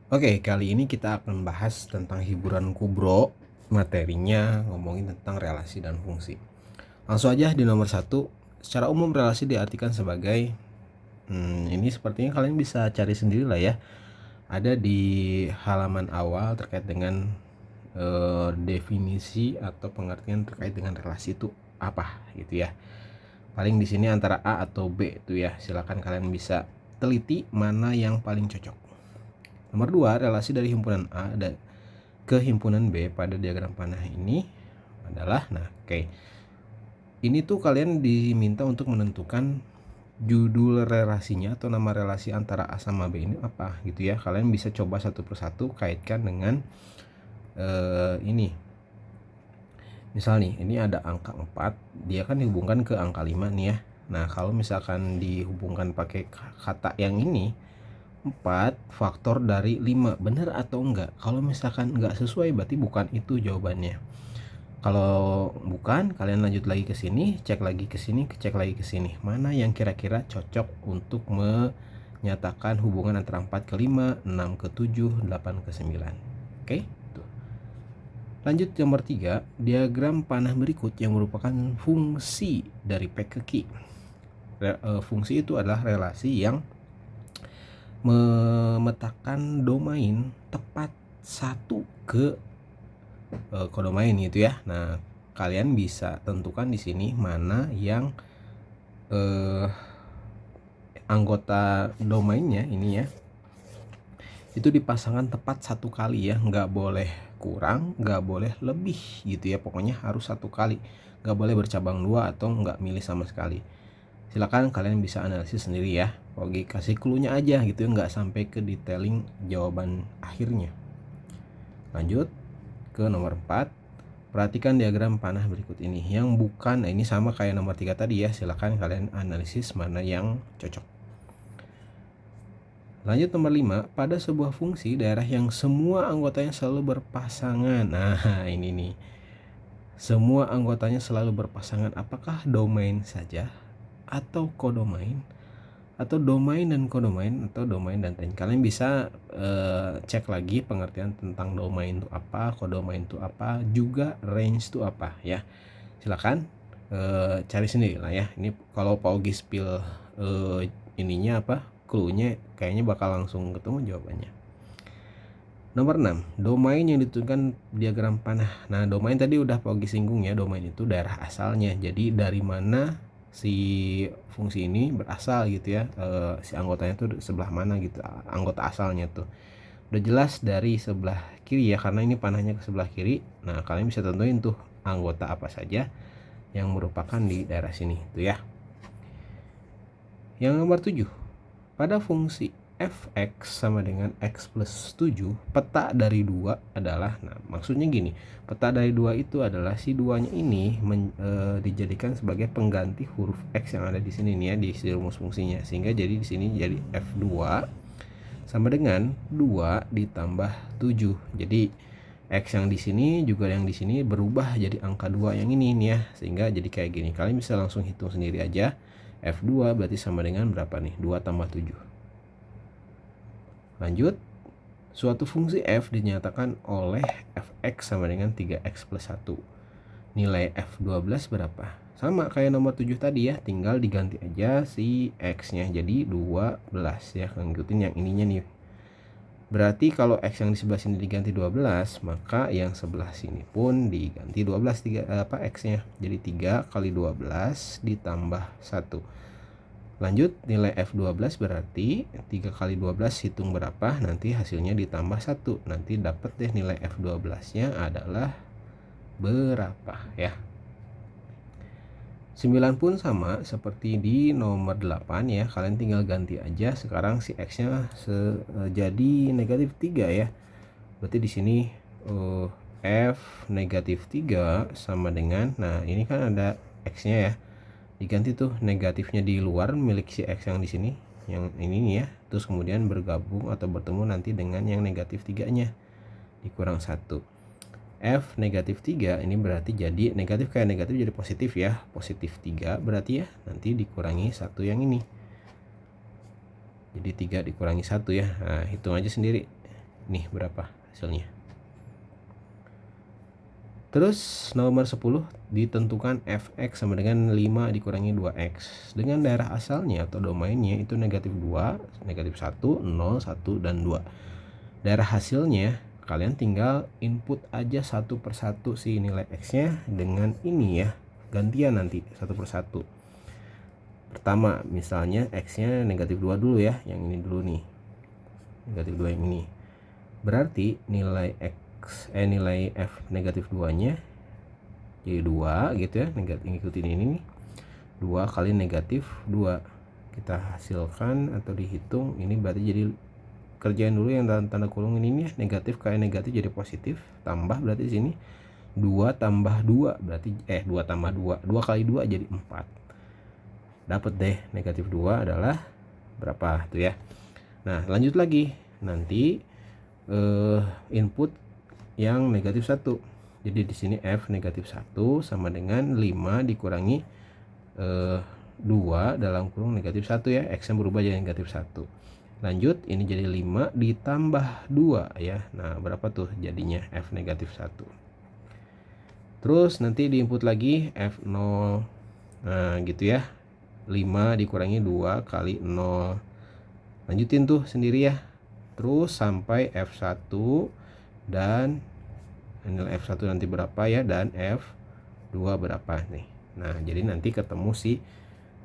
Oke, kali ini kita akan bahas tentang hiburan kubro. Materinya ngomongin tentang relasi dan fungsi. Langsung aja di nomor satu. Secara umum relasi diartikan sebagai ini sepertinya kalian bisa cari sendiri lah ya. Ada di halaman awal terkait dengan definisi atau pengertian terkait dengan relasi itu apa gitu ya. Paling di sini antara A atau B itu ya. Silakan kalian bisa teliti mana yang paling cocok. Nomor 2, relasi dari himpunan A ke himpunan B pada diagram panah ini adalah ini tuh kalian diminta untuk menentukan judul relasinya atau nama relasi antara A sama B ini apa gitu ya. Kalian bisa coba satu persatu kaitkan dengan ini. Misal nih, ini ada angka 4, dia kan dihubungkan ke angka 5 nih ya. Nah, kalau misalkan dihubungkan pakai kata yang ini 4 faktor dari 5, benar atau enggak? Kalau misalkan enggak sesuai berarti bukan itu jawabannya. Kalau bukan, kalian lanjut lagi ke sini, cek lagi ke sini, cek lagi ke sini. Mana yang kira-kira cocok untuk menyatakan hubungan antara 4 ke 5, 6 ke 7, 8 ke 9. Oke, tuh. Lanjut nomor 3, diagram panah berikut yang merupakan fungsi dari P ke Q. Fungsi itu adalah relasi yang memetakan domain tepat satu ke kodomain gitu ya. Nah, kalian bisa tentukan di sini mana yang anggota domainnya ini ya, itu dipasangkan tepat satu kali ya, nggak boleh kurang, nggak boleh lebih gitu ya, pokoknya harus satu kali, nggak boleh bercabang dua atau nggak milih sama sekali. Silakan kalian bisa analisis sendiri ya, oke, kasih clue-nya aja gitu ya, nggak sampai ke detailing jawaban akhirnya. Lanjut ke nomor 4, perhatikan diagram panah berikut ini yang bukan, ini sama kayak nomor 3 tadi ya, silakan kalian analisis mana yang cocok. Lanjut nomor 5, pada sebuah fungsi daerah yang semua anggotanya selalu berpasangan. Nah, ini nih. Semua anggotanya selalu berpasangan, apakah domain saja atau kodomain atau domain dan kodomain atau domain dan range? Kalian bisa cek lagi pengertian tentang domain itu apa, kodomain itu apa, juga range itu apa ya. Silakan cari sendiri lah ya. Ini kalau Pak Ogi spill ininya apa, clue-nya, kayaknya bakal langsung ketemu jawabannya. Nomor 6, domain yang ditentukan diagram panah. Nah, domain tadi udah Pak Ogi singgung ya, domain itu daerah asalnya. Jadi dari mana si fungsi ini berasal gitu ya, si anggotanya tuh sebelah mana gitu, anggota asalnya tuh. Udah jelas dari sebelah kiri ya, karena ini panahnya ke sebelah kiri. Nah, kalian bisa tentuin tuh anggota apa saja yang merupakan di daerah sini tuh ya. Yang nomor 7, pada fungsi fx sama dengan x plus 7, peta dari 2 adalah, nah maksudnya gini, peta dari 2 itu adalah si duanya ini dijadikan sebagai pengganti huruf x yang ada di sini nih ya, di rumus fungsinya, sehingga jadi di sini jadi f2 sama dengan 2 ditambah 7. Jadi x yang di sini juga yang di sini berubah jadi angka 2 yang ini nih ya, sehingga jadi kayak gini. Kalian bisa langsung hitung sendiri aja. F2 berarti sama dengan berapa nih? 2 tambah 7. Lanjut, suatu fungsi f dinyatakan oleh fx sama dengan 3x plus 1. Nilai f12 berapa? Sama kayak nomor 7 tadi ya, tinggal diganti aja si x-nya jadi 12 ya, ngikutin yang ininya nih. Berarti kalau x yang di sebelah sini diganti 12, maka yang sebelah sini pun diganti 12 x-nya. Jadi 3 kali 12 ditambah 1. Lanjut, nilai F12 berarti 3 kali 12 hitung berapa, nanti hasilnya ditambah 1. Nanti dapat deh nilai F12-nya adalah berapa ya. 9 pun sama seperti di nomor 8 ya. Kalian tinggal ganti aja. Sekarang si X-nya jadi negatif 3 ya. Berarti di sini F negatif 3 sama dengan, nah ini kan ada X-nya ya, diganti tuh negatifnya di luar milik si X yang di sini, yang ini nih ya, terus kemudian bergabung atau bertemu nanti dengan yang negatif 3 nya dikurang 1. F negatif 3 ini berarti jadi negatif kayak negatif jadi positif ya, positif 3 berarti ya, nanti dikurangi 1 yang ini, jadi 3 dikurangi 1 ya. Nah, hitung aja sendiri, nih berapa hasilnya. Terus nomor 10 ditentukan fx sama dengan 5 dikurangi 2x. Dengan daerah asalnya atau domainnya itu negatif 2, negatif 1, 0, 1, dan 2. Daerah hasilnya kalian tinggal input aja satu persatu si nilai x-nya dengan ini ya. Gantian nanti satu persatu. Pertama misalnya x-nya negatif 2 dulu ya, yang ini dulu nih. Negatif 2 yang ini. Berarti nilai nilai f negatif 2 nya jadi 2 gitu ya, negatif ngikutin ini nih, 2 kali negatif 2 kita hasilkan atau dihitung. Ini berarti jadi kerjain dulu yang dalam tanda kurung ini nih, negatif kali negatif jadi positif, tambah berarti di sini 2 tambah 2 berarti 2 tambah 2 kali 2 jadi 4. Dapat deh negatif 2 adalah berapa tuh ya. Nah lanjut lagi, nanti input yang negatif 1. Jadi di sini f negatif 1 sama dengan 5 dikurangi 2 dalam kurung negatif 1 ya. X yang berubah jadi negatif 1. Lanjut, ini jadi 5 ditambah 2 ya. Nah berapa tuh jadinya f negatif 1. Terus nanti diinput lagi f0. Nah gitu ya, 5 dikurangi 2 kali 0. Lanjutin tuh sendiri ya. Terus sampai f1 dan nilai f1 nanti berapa ya, dan f2 berapa nih. Nah jadi nanti ketemu si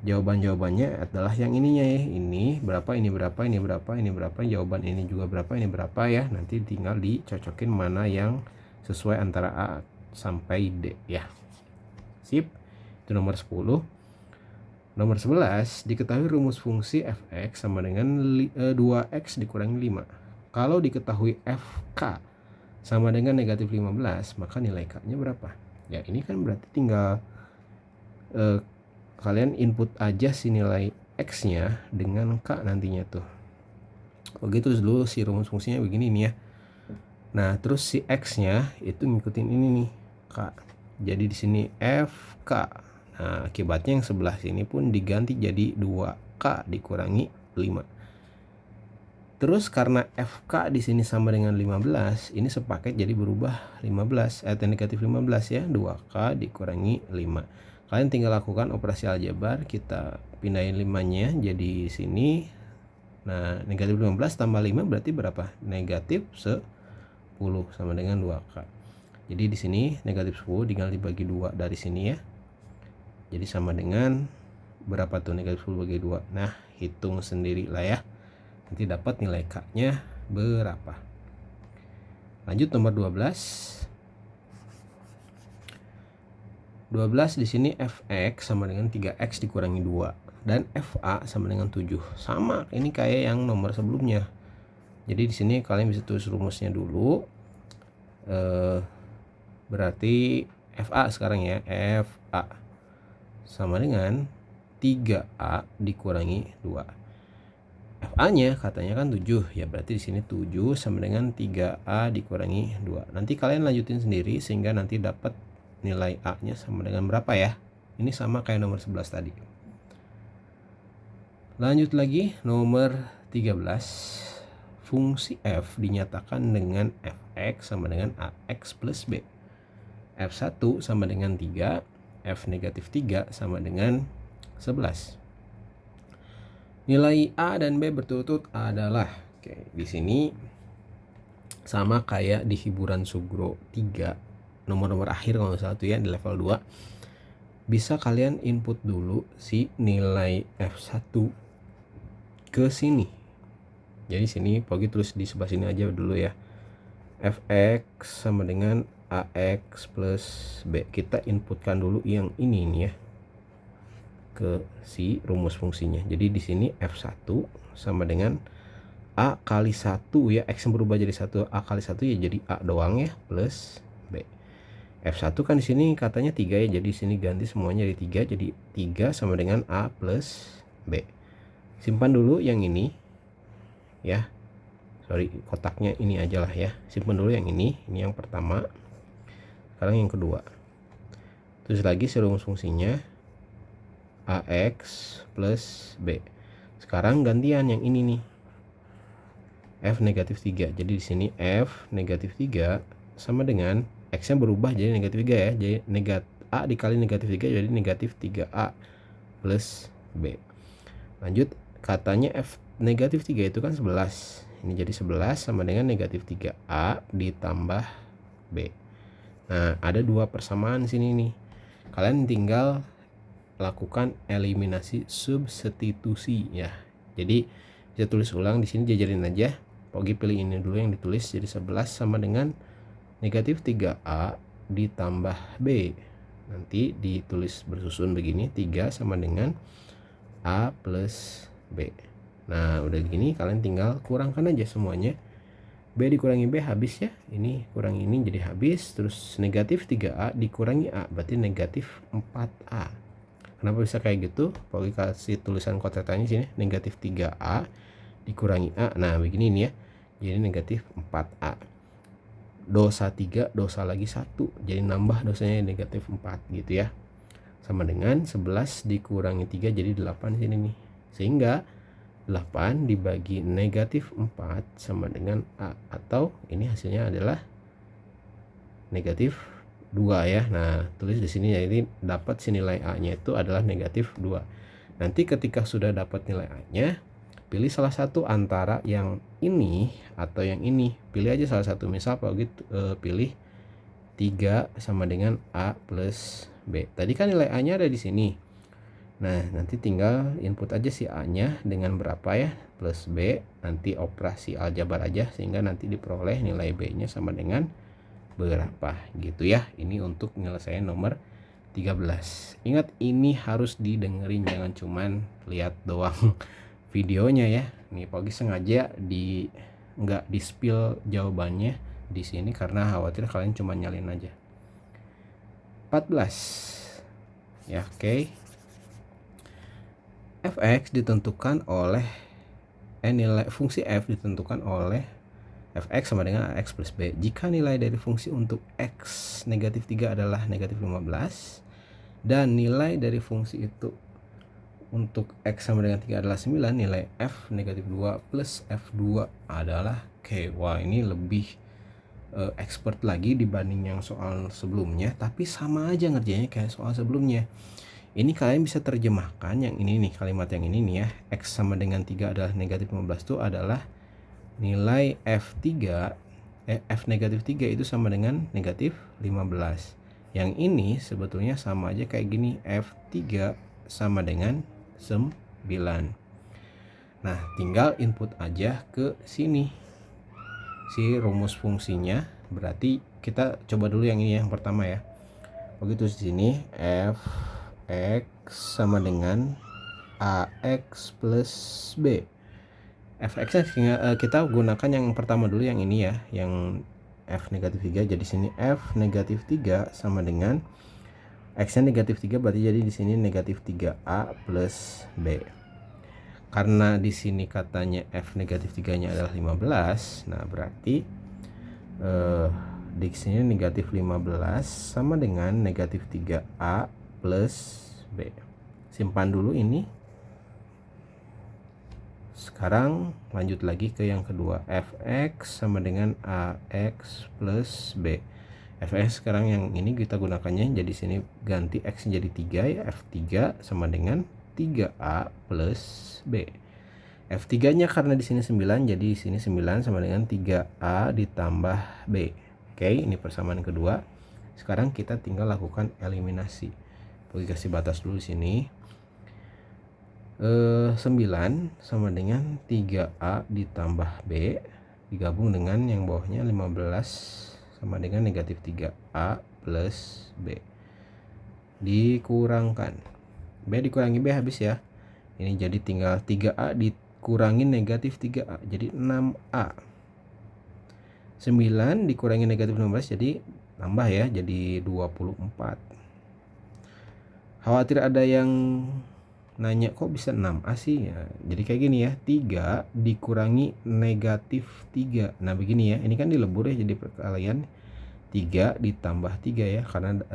jawabannya adalah yang ininya ya. Ini berapa, ini berapa, ini berapa, ini berapa, jawaban ini juga berapa, ini berapa ya. Nanti tinggal dicocokin mana yang sesuai antara A sampai D ya. Sip, itu nomor 10. Nomor 11, diketahui rumus fungsi fx sama dengan 2x dikurangi 5. Kalau diketahui fk sama dengan negatif 15, maka nilai k-nya berapa? Ya ini kan berarti tinggal kalian input aja si nilai x-nya dengan k nantinya tuh. Oke, terus dulu si rumus fungsinya begini nih ya. Nah terus si x-nya itu ngikutin ini nih, k. Jadi di sini fk. Nah, akibatnya yang sebelah sini pun diganti jadi 2k dikurangi 5. Terus karena fk di sini sama dengan 15, ini sepaket jadi berubah 15 atau negatif 15 ya, 2k dikurangi 5. Kalian tinggal lakukan operasi aljabar, kita pindahin 5-nya jadi sini. Nah, negatif 15 tambah 5 berarti berapa? Negatif 10 sama dengan 2k. Jadi di sini negatif 10 tinggal dibagi 2 dari sini ya. Jadi sama dengan berapa tuh negatif 10 bagi 2. Nah hitung sendiri lah ya, nanti dapat nilai k nya berapa. Lanjut nomor 12. 12 di sini fx sama dengan 3x dikurangi 2 dan fa sama dengan 7. Sama ini kayak yang nomor sebelumnya. Jadi di sini kalian bisa tulis rumusnya dulu. Berarti fa sekarang ya, fa sama dengan 3A dikurangi 2. FA-nya katanya kan 7, ya berarti di sini 7 sama dengan 3A dikurangi 2. Nanti kalian lanjutin sendiri sehingga nanti dapat nilai A-nya sama dengan berapa ya. Ini sama kayak nomor 11 tadi. Lanjut lagi nomor 13. Fungsi f dinyatakan dengan fx sama dengan ax plus b. F1 sama dengan 3, f negatif 3 sama dengan 11. Nilai A dan B berturut-turut adalah, oke, di sini sama kayak di hiburan Sugro 3, nomor-nomor akhir kalau nggak salah tuh ya, di level 2. Bisa kalian input dulu si nilai F1 ke sini. Jadi sini Pogi terus di sebelah sini aja dulu ya. Fx sama dengan ax plus b. Kita inputkan dulu yang ini nih ya ke si rumus fungsinya. Jadi di sini f1 sama dengan a kali 1 ya, x yang berubah jadi 1, a kali 1 ya jadi a doang ya, plus b. F1 kan di sini katanya 3 ya, jadi di sini ganti semuanya jadi 3, jadi 3 sama dengan a plus b. Simpan dulu yang ini ya. Sorry, kotaknya ini aja lah ya. Simpan dulu yang ini yang pertama. Sekarang yang kedua. Terus lagi rumus fungsinya ax plus b. Sekarang gantian yang ini nih. F negatif 3. Jadi di sini F negatif 3 sama dengan X-nya berubah jadi negatif 3 ya. Jadi A dikali negatif 3 jadi negatif 3A plus B. Lanjut, katanya F negatif 3 itu kan 11. Ini jadi 11 sama dengan negatif 3A ditambah B. Nah, ada dua persamaan sini nih. Kalian tinggal lakukan eliminasi substitusi ya. Jadi bisa tulis ulang di sini, jajarin aja. Pogi pilih ini dulu yang ditulis, jadi 11 sama dengan negatif 3A ditambah B. Nanti ditulis bersusun begini, 3 sama dengan A plus B. Nah udah gini kalian tinggal kurangkan aja semuanya. B dikurangi B habis ya, ini kurang ini jadi habis. Terus negatif 3A dikurangi A berarti negatif 4A. Kenapa bisa kayak gitu? Pogi kasih tulisan kotetannya sini, negatif 3A dikurangi A. Nah begini nih ya, jadi negatif 4A. Dosa 3, dosa lagi 1, jadi nambah dosanya negatif 4 gitu ya. Sama dengan 11 dikurangi 3 jadi 8 sini nih. Sehingga 8 dibagi negatif 4 sama dengan A, atau ini hasilnya adalah negatif 2 ya. Nah, tulis di sini jadi dapat si nilai A-nya itu adalah negatif 2. Nanti ketika sudah dapat nilai A-nya, pilih salah satu antara yang ini atau yang ini. Pilih aja salah satu. Misal kalau gitu pilih 3 sama dengan A plus B. Tadi kan nilai A-nya ada di sini. Nah, nanti tinggal input aja si A-nya dengan berapa ya, plus B. Nanti operasi aljabar aja sehingga nanti diperoleh nilai B-nya sama dengan berapa gitu ya. Ini untuk penyelesaian nomor 13. Ingat ini harus didengerin, jangan cuman lihat doang videonya ya. Nih Pogi sengaja nggak di spill jawabannya di sini karena khawatir kalian cuma nyalin aja. 14 ya, oke. Fx ditentukan oleh nilai fungsi f ditentukan oleh fx sama dengan ax plus b jika nilai dari fungsi untuk x negatif 3 adalah negatif 15 dan nilai dari fungsi itu untuk x sama dengan 3 adalah 9, nilai f negatif 2 plus f2 adalah k. Wah ini lebih expert lagi dibanding yang soal sebelumnya, tapi sama aja ngerjainnya kayak soal sebelumnya. Ini kalian bisa terjemahkan yang ini nih, kalimat yang ini nih ya, x sama dengan 3 adalah negatif 15 itu adalah nilai f3 f negatif 3 itu sama dengan negatif 15. Yang ini sebetulnya sama aja kayak gini, f3 sama dengan 9. Nah tinggal input aja ke sini si rumus fungsinya. Berarti kita coba dulu yang ini yang pertama ya. Begitu di sini f x sama dengan ax plus b. Fx nya kita gunakan yang pertama dulu yang ini ya, yang f negatif 3. Jadi sini f negatif 3 sama dengan x nya negatif 3 berarti jadi di sini negatif 3a plus b. Karena di sini katanya f negatif 3 nya adalah 15, nah berarti di sini negatif 15 sama dengan negatif 3a plus b. Simpan dulu ini. Sekarang lanjut lagi ke yang kedua, fx sama dengan ax plus b. Fx sekarang yang ini kita gunakannya jadi sini ganti x jadi 3 ya, f3 sama dengan 3a plus b. F3 nya karena di sini 9 jadi di sini 9 sama dengan 3a ditambah b. Oke, ini persamaan kedua. Sekarang kita tinggal lakukan eliminasi. Boleh kasih batas dulu di sini. 9 sama dengan 3a ditambah b digabung dengan yang bawahnya 15 sama dengan negatif 3a plus b dikurangkan b dikurangi b habis ya. Ini jadi tinggal 3a dikurangi negatif 3a jadi 6a. 9 dikurangi negatif 15 jadi tambah ya jadi 24. Khawatir ada yang nanya kok bisa 6a sih ya. Jadi kayak gini ya, 3 dikurangi negatif 3. Nah begini ya, ini kan dilebur ya jadi perkalian 3 ditambah 3 ya, karena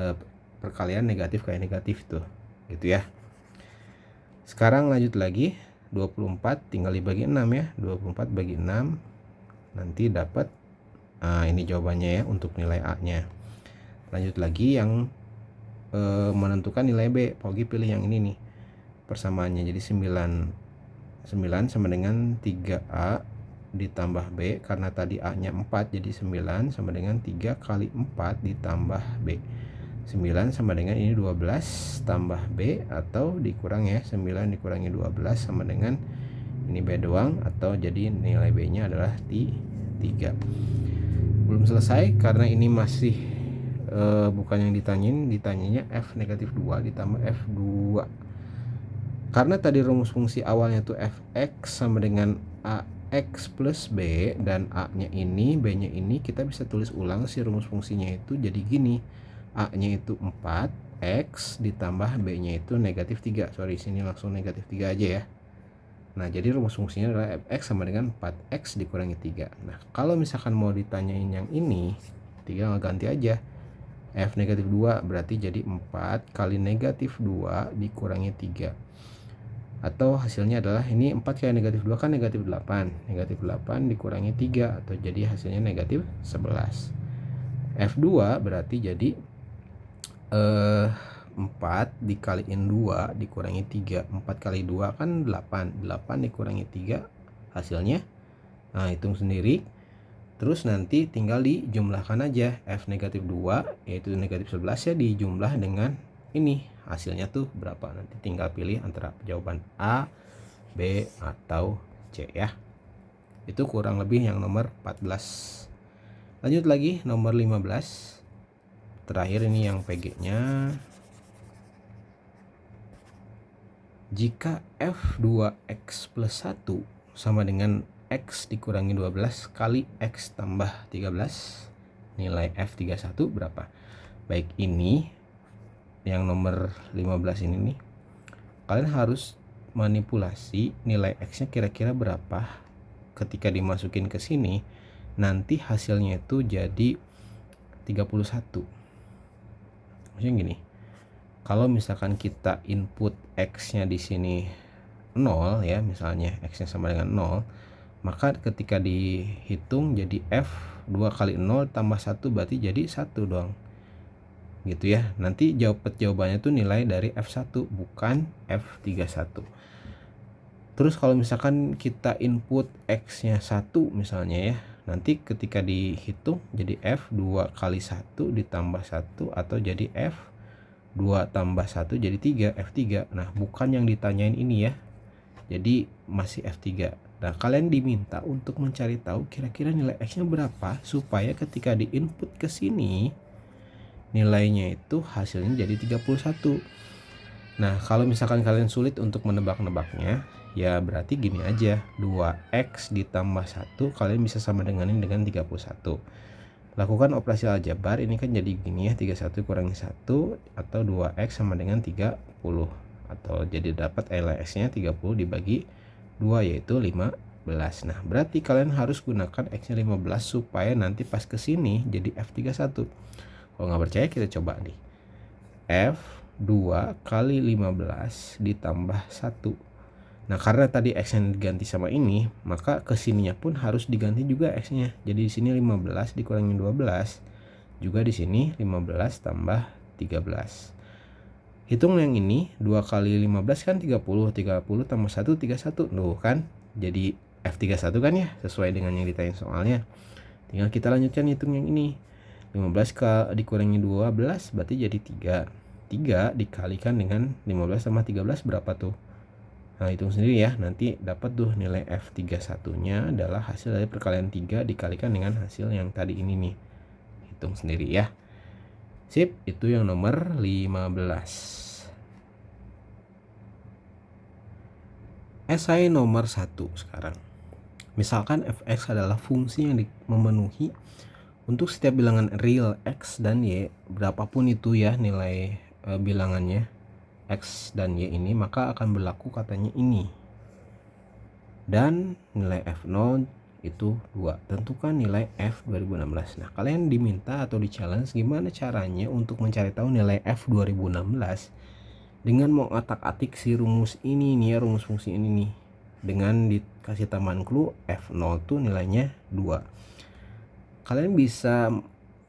perkalian negatif kayak negatif tuh gitu ya. Sekarang lanjut lagi, 24 tinggal dibagi 6 ya, 24 bagi 6 nanti dapat ini jawabannya ya untuk nilai A-nya. Lanjut lagi yang menentukan nilai B. Pogi pilih yang ini nih persamaannya, jadi 9 sama dengan 3A ditambah B, karena tadi A nya 4 jadi 9 sama dengan 3 kali 4 ditambah B. 9 sama dengan ini 12 tambah B, atau dikurang ya, 9 dikurangi 12 sama dengan ini B doang, atau jadi nilai B nya adalah 3. Belum selesai karena ini masih bukan yang ditanyanya F negatif 2 ditambah F2. Karena tadi rumus fungsi awalnya tuh fx sama dengan ax plus b, dan a nya ini, b nya ini, kita bisa tulis ulang si rumus fungsinya itu jadi gini, a nya itu 4, x ditambah b nya itu negatif 3. Sorry, sini langsung negatif 3 aja ya. Nah, jadi rumus fungsinya adalah fx sama dengan 4x dikurangi 3. Nah, kalau misalkan mau ditanyain yang ini, tinggal ganti aja. F negatif 2 berarti jadi 4 kali negatif 2 dikurangi 3. Atau hasilnya adalah ini 4 kali negatif 2 kan negatif 8. Negatif 8 dikurangi 3, atau jadi hasilnya negatif 11. F2 berarti jadi 4 dikaliin 2 dikurangi 3. 4 kali 2 kan 8. 8 dikurangi 3 hasilnya. Nah, hitung sendiri. Terus nanti tinggal dijumlahkan aja. F negatif 2 yaitu negatif 11 ya, dijumlah dengan ini. Hasilnya tuh berapa. Nanti tinggal pilih antara jawaban A, B, atau C ya. Itu kurang lebih yang nomor 14. Lanjut lagi nomor 15. Terakhir ini yang PG-nya. Jika F2x plus 1 sama dengan X dikurangi 12 kali X tambah 13, nilai F31 berapa? Baik, ini yang nomor 15 ini nih, kalian harus manipulasi nilai X nya kira-kira berapa. Ketika dimasukin ke sini, nanti hasilnya itu jadi 31. Maksudnya gini, kalau misalkan kita input X nya di sini 0 ya, misalnya X nya sama dengan 0, maka ketika dihitung jadi F 2 kali 0 tambah 1 berarti jadi 1 doang gitu ya. Nanti jawabannya tuh nilai dari F1 bukan F31. Terus kalau misalkan kita input X nya 1 misalnya ya, nanti ketika dihitung jadi F 2 kali 1 ditambah 1, atau jadi F 2 tambah 1 jadi 3, F3. Nah, bukan yang ditanyain ini ya, jadi masih F3. Nah, kalian diminta untuk mencari tahu kira-kira nilai X nya berapa, supaya ketika di input ke sini nilainya itu hasilnya jadi 31. Nah, kalau misalkan kalian sulit untuk menebak-nebaknya, ya berarti gini aja, 2x ditambah 1 kalian bisa sama denganin dengan 31. Lakukan operasi aljabar, ini kan jadi gini ya, 31 kurangi 1, atau 2x sama dengan 30, atau jadi dapat nilai X nya 30 dibagi 2 yaitu 15. Nah, berarti kalian harus gunakan X nya 15 supaya nanti pas ke sini jadi F31. Kalau nggak percaya kita coba nih. F2 kali 15 ditambah 1. Nah, karena tadi X nya diganti sama ini, maka kesininya pun harus diganti juga X nya. Jadi di sini 15 dikurangi 12, juga di sini 15 tambah 13. Hitung yang ini, 2 kali 15 kan 30, 30 tambah 1, 31. Loh kan, jadi F31 kan ya, sesuai dengan yang ditanya soalnya. Tinggal kita lanjutkan hitung yang ini. 15 dikurangi 12 berarti jadi 3. 3 dikalikan dengan 15 sama 13 berapa tuh? Nah, hitung sendiri ya, nanti dapat tuh nilai F31-nya adalah hasil dari perkalian 3 dikalikan dengan hasil yang tadi ini nih. Hitung sendiri ya. Sip, itu yang nomor 15. Esai nomor 1 sekarang. Misalkan fx adalah fungsi yang memenuhi untuk setiap bilangan real x dan y, berapapun itu ya nilai bilangannya x dan y ini, maka akan berlaku katanya ini. Dan nilai f0 itu 2. Tentukan nilai f 2016. Nah, kalian diminta atau di-challenge gimana caranya untuk mencari tahu nilai f 2016 dengan mengotak-atik si rumus ini nih ya, rumus fungsi ini nih. dengan dikasih tambahan clue F0 tuh nilainya 2. Kalian bisa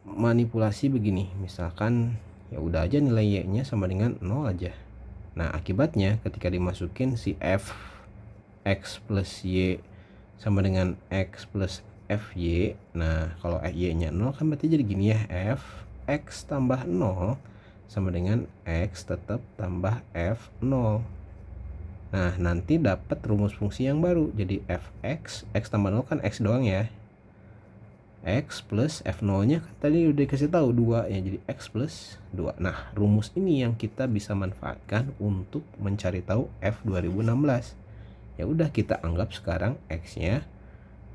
manipulasi begini, misalkan ya udah aja nilai Y nya sama dengan 0 aja. Nah akibatnya ketika dimasukin si F X plus Y sama dengan X plus FY, nah kalau Y nya 0 kan berarti jadi gini ya, F X tambah 0 sama dengan X tetap tambah F0. Nah nanti dapat rumus fungsi yang baru, jadi Fx, X tambah 0 kan X doang ya, X plus F0 nya kan tadi udah dikasih tahu 2 ya, jadi X plus 2. Nah rumus ini yang kita bisa manfaatkan untuk mencari tahu F 2016. Ya udah kita anggap sekarang X nya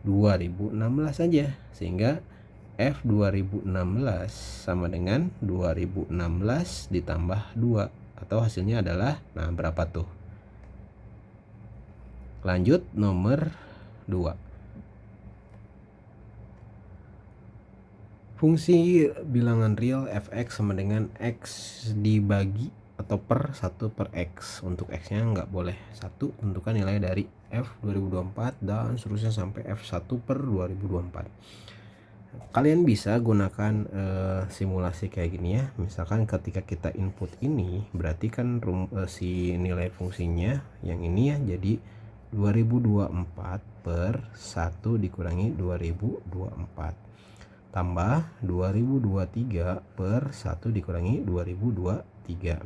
2016 saja, sehingga F 2016 sama dengan 2016 ditambah 2, atau hasilnya adalah, nah berapa tuh? Lanjut nomor 2. Fungsi bilangan real Fx sama dengan X dibagi atau per 1 per X. Untuk X nya nggak boleh 1, tentukan nilai dari F 2024 dan seterusnya sampai F1 per 2024. Kalian bisa gunakan simulasi kayak gini ya. Misalkan ketika kita input ini, berarti kan si nilai fungsinya yang ini ya, jadi 2024 per 1 dikurangi 2024 tambah 2023 per 1 dikurangi 2023,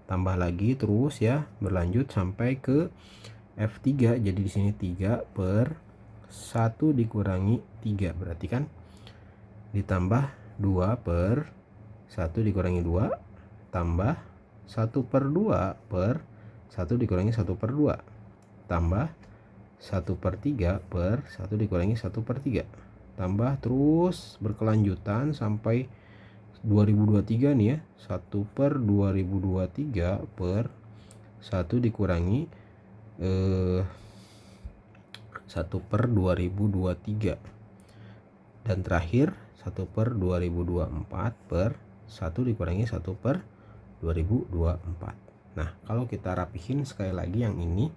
tambah lagi terus ya, berlanjut sampai ke F3. Jadi di sini 3 per 1 dikurangi 3, berarti kan ditambah 2 per 1 dikurangi 2 tambah 1 per 2 per 1 dikurangi 1 per 2 tambah 1 per 3 per 1 dikurangi 1 per 3, tambah terus berkelanjutan sampai 2023 nih ya, 1 per 2023 per 1 dikurangi 1 per 2023, dan terakhir 1 per 2024 per 1 dikurangi 1 per 2024. Nah kalau kita rapihin sekali lagi yang ini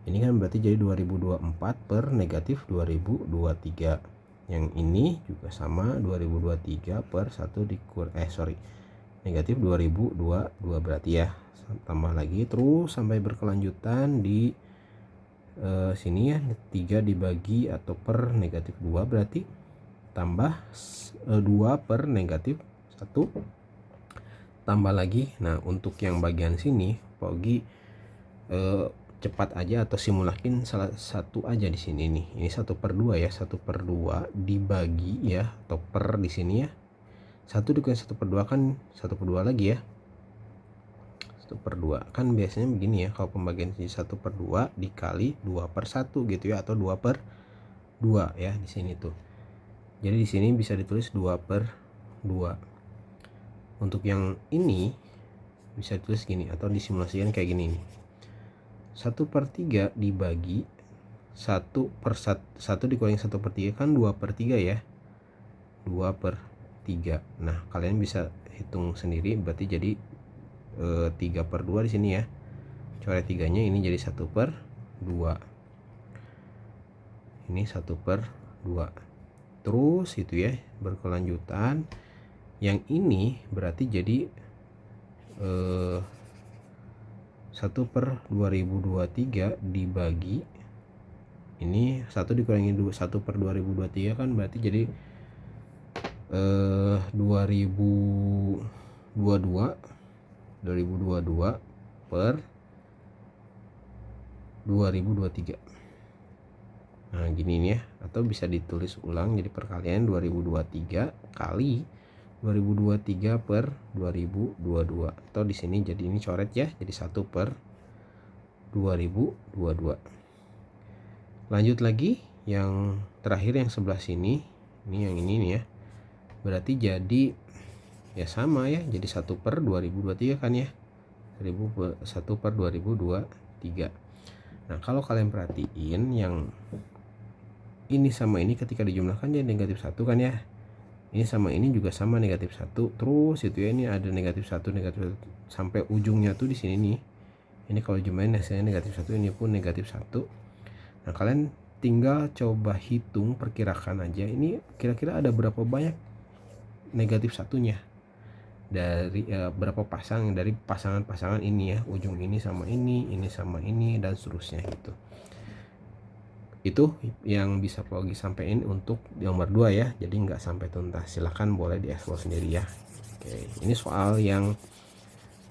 kan berarti jadi 2024 per negatif 2023. Yang ini juga sama, 2023 per 1 negatif 2022 berarti ya. Tambah lagi terus sampai berkelanjutan di sini ya, 3 dibagi atau per negatif 2 berarti tambah 2 per negatif 1 tambah lagi. Nah untuk yang bagian sini Pogi cepat aja atau simulakin salah satu aja di sini nih. Ini 1 per 2 ya, 1 per 2 dibagi ya, atau per di sini ya. 1 dikurangi 1 per 2 kan 1 per 2 lagi ya. 1 per 2 kan biasanya begini ya, kalau pembagian sini 1 per 2 dikali 2 per 1 gitu ya, atau 2 per 2 ya di sini tuh. Jadi di sini bisa ditulis 2 per 2. Untuk yang ini bisa ditulis gini atau disimulasikan kayak gini nih. 1 per 3 dibagi 1 per 1 dikurangi 1 per 3 kan 2 per 3 ya, 2 per 3. Nah kalian bisa hitung sendiri, berarti jadi 3 per 2 di sini ya, coret 3 nya ini jadi 1 per 2, ini 1 per 2, terus itu ya berkelanjutan. Yang ini berarti jadi 1 per 2023 dibagi ini 1 dikurangi 1 per 2023 kan berarti jadi 2022 per 2023. Nah gini nih ya, atau bisa ditulis ulang jadi perkalian 2023 kali 2023 per 2022, atau di sini jadi ini coret ya, jadi 1 per 2022. Lanjut lagi yang terakhir yang sebelah sini, ini yang ini nih ya, berarti jadi ya sama ya, jadi 1 per 2023 kan ya, 1 per 2023. Nah kalau kalian perhatiin yang ini sama ini ketika dijumlahkan dia negatif 1 kan ya, ini sama ini juga sama negatif 1, terus itu ya, ini ada negatif 1 sampai ujungnya tuh di sini nih. Ini kalau jumlahin hasilnya negatif 1, ini pun negatif 1. Nah, kalian tinggal coba hitung, perkirakan aja ini kira-kira ada berapa banyak negatif satunya dari berapa pasang dari pasangan-pasangan ini ya, ujung ini sama ini sama ini dan seterusnya gitu. Itu yang bisa Pogi sampaikan untuk nomor 2 ya, jadi nggak sampai tuntas. Silahkan boleh dieksplor sendiri ya. Oke, ini soal yang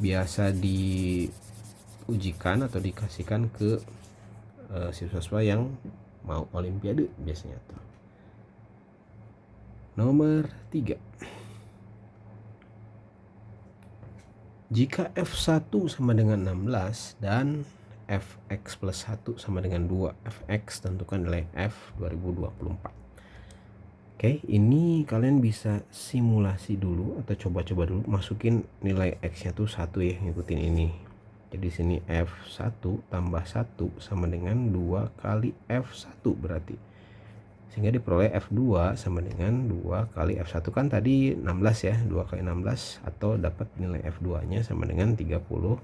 biasa diujikan atau dikasihkan ke siswa-siswa yang mau olimpiade biasanya tuh. Nomor 3, jika F1 sama dengan 16 dan Fx plus 1 sama dengan 2 Fx, tentukan nilai F 2024. Oke, ini kalian bisa simulasi dulu atau coba-coba dulu masukin nilai X nya tuh 1 ya, ngikutin ini. Jadi sini F1 tambah 1 sama dengan 2 kali F1 berarti. Sehingga diperoleh F2 sama dengan 2 kali F1 kan tadi 16 ya, 2 kali 16 atau dapat nilai F2 nya sama dengan 32.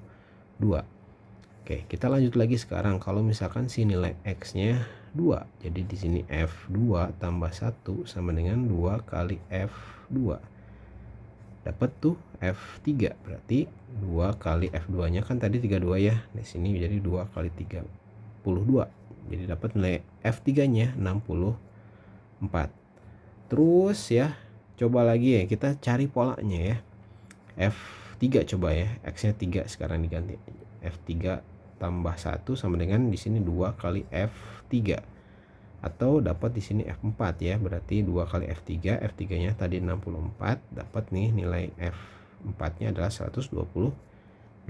Oke, kita lanjut lagi sekarang. Kalau misalkan si nilai X nya 2, jadi di sini F2 tambah 1 sama dengan 2 kali F2. Dapat tuh F3, berarti 2 kali F2 nya kan tadi 32 ya, di sini jadi 2 kali 32, jadi dapat nilai F3 nya 64. Terus ya, coba lagi ya, kita cari polanya ya. F3 coba ya, X nya 3 sekarang diganti F3 tambah 1 sama dengan di sini 2 kali F3, atau dapat di sini F4 ya, berarti 2 kali F3, F3 nya tadi 64, dapat nih nilai F4 nya adalah 128.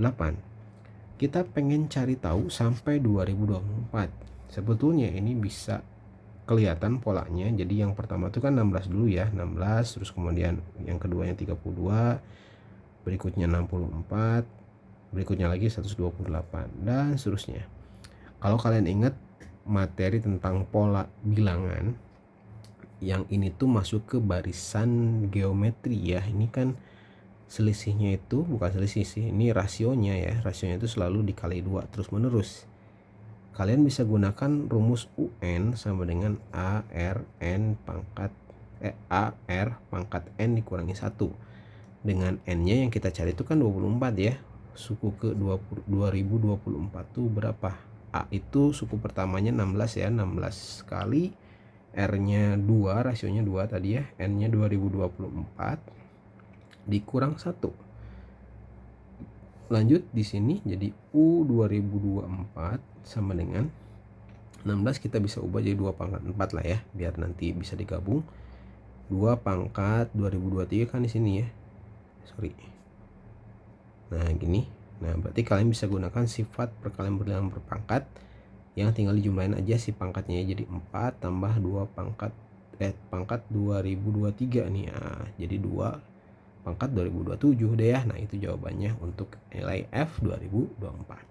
Kita pengen cari tahu sampai 2024. Sebetulnya ini bisa kelihatan polanya. Jadi yang pertama itu kan 16 dulu ya, 16, terus kemudian yang keduanya 32, berikutnya 64, berikutnya lagi 128 dan seterusnya. Kalau kalian ingat materi tentang pola bilangan, yang ini tuh masuk ke barisan geometri ya. Ini kan selisihnya itu bukan selisih sih, ini rasionya ya. Rasionya itu selalu dikali 2 terus menerus. Kalian bisa gunakan rumus UN sama dengan AR pangkat N dikurangi 1. Dengan N-nya yang kita cari itu kan 24 ya. Suku ke 2024 tuh berapa? A itu suku pertamanya 16 ya, 16 kali R-nya 2, rasionya 2 tadi ya, N-nya 2024 dikurang 1. Lanjut di sini jadi U 2024 sama dengan 16, kita bisa ubah jadi 2 pangkat 4 lah ya, biar nanti bisa digabung. 2 pangkat 2023 kan di sini ya. Sorry. Nah, gini. Nah, berarti kalian bisa gunakan sifat perkalian berbilangan berpangkat yang tinggal dijumlahin aja si pangkatnya ya. Jadi 4 tambah 2 pangkat 2023 nih. Nah, jadi 2 pangkat 2027 deh ya. Nah, itu jawabannya untuk nilai F 2024.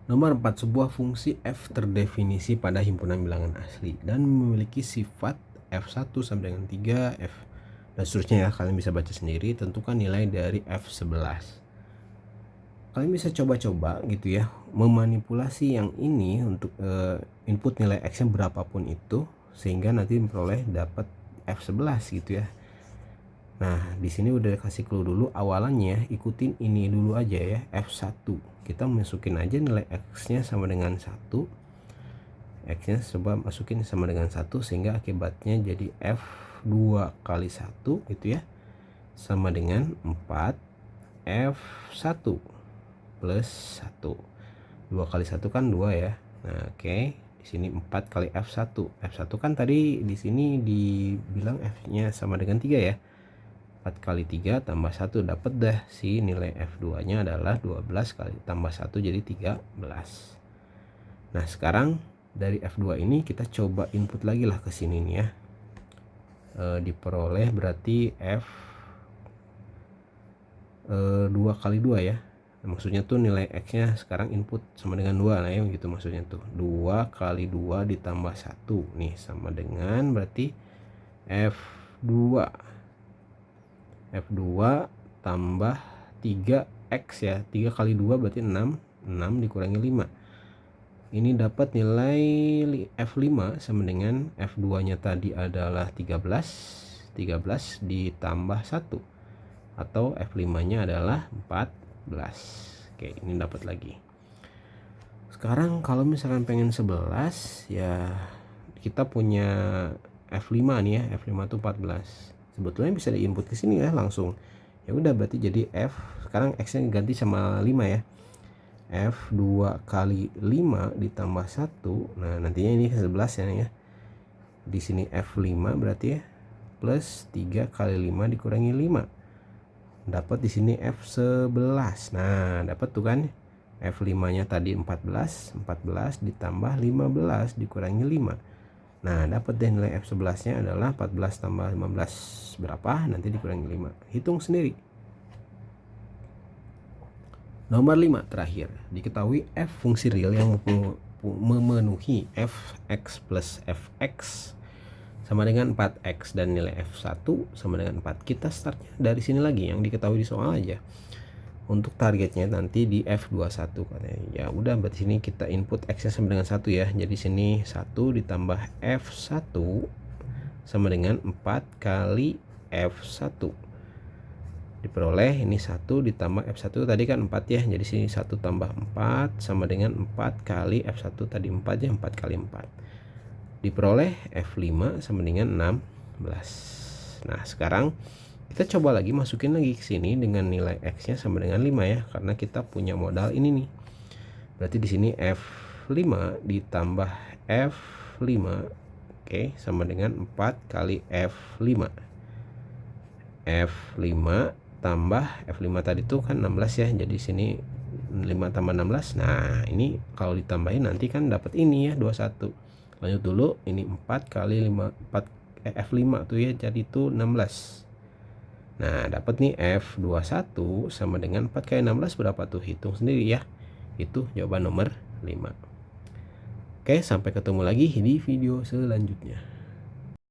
Nomor 4, sebuah fungsi F terdefinisi pada himpunan bilangan asli dan memiliki sifat F1 sama dengan 3, F dan seterusnya ya. Kalian bisa baca sendiri. Tentukan nilai dari F11. Kalian bisa coba-coba gitu ya, memanipulasi yang ini untuk input nilai X nya berapapun itu, sehingga nanti memperoleh dapat F11 gitu ya. Nah, di sini udah kasih clue dulu awalannya, ikutin ini dulu aja ya, F1. Kita masukin aja nilai X nya sama dengan 1. X nya coba masukin sama dengan 1, sehingga akibatnya jadi F2 kali 1 gitu ya, sama dengan 4 F1 plus 1. 2 kali 1 kan 2 ya. Nah, oke. Di sini 4 kali F1. F1 kan tadi di sini dibilang F-nya sama dengan 3 ya. 4 kali 3 tambah 1, dapat dah si nilai F2-nya adalah 12 kali tambah 1 jadi 13. Nah, sekarang dari F2 ini kita coba input lagi lah ke sini nih ya. Diperoleh berarti F 2 kali 2 ya. Maksudnya tuh nilai X nya sekarang input sama dengan 2 lah ya, gitu maksudnya tuh. 2 kali 2 ditambah 1 nih sama dengan berarti F2 tambah 3 X ya. 3 kali 2 berarti 6. 6 dikurangi 5. Ini dapat nilai F5 sama dengan F2 nya tadi adalah 13 ditambah 1, atau F5 nya adalah 14. Oke, ini dapat lagi. Sekarang kalau misalkan pengen 11 ya, kita punya F5 nih ya. F5 itu 14. Sebetulnya bisa diinput ke sini ya langsung. Ya udah, berarti jadi F, sekarang X nya ganti sama 5 ya. F2 kali 5 ditambah 1. Nah, nantinya ini 11 ya. Di sini F5 berarti ya, plus 3 kali 5 dikurangi 5. Dapat di sini F11. Nah, dapat tuh kan. F5-nya tadi 14 ditambah 15 dikurangi 5. Nah, dapat deh nilai F11-nya adalah 14 tambah 15 berapa? Nanti dikurangi 5. Hitung sendiri. Nomor 5 terakhir, diketahui f fungsi real yang memenuhi fx plus fx sama dengan 4x dan nilai f1 sama dengan 4. Kita startnya dari sini lagi yang diketahui di soal aja. Untuk targetnya nanti di f21 katanya. Ya udah, berarti sini kita input x-nya sama dengan 1 ya. Jadi sini 1 ditambah f1 sama dengan 4 kali f1. Diperoleh ini 1 ditambah F1 tadi kan 4 ya. Jadi sini 1 tambah 4 sama dengan 4 kali F1 tadi 4 ya, 4 kali 4. Diperoleh F5 sama dengan 16. Nah, sekarang kita coba lagi masukin lagi ke sini dengan nilai X-nya sama dengan 5 ya, karena kita punya modal ini nih. Berarti di sini F5 ditambah F5, oke, sama dengan 4 kali F5. F5 tambah F5 tadi tuh kan 16 ya. Jadi sini 5 tambah 16. Nah, ini kalau ditambahin nanti kan dapat ini ya, 21. Lanjut dulu, ini 4 kali 5 F5 tuh ya, jadi itu 16. Nah, dapat nih F21 sama dengan 4 kali 16 berapa tuh? Hitung sendiri ya. Itu jawaban nomor 5. Oke, sampai ketemu lagi di video selanjutnya.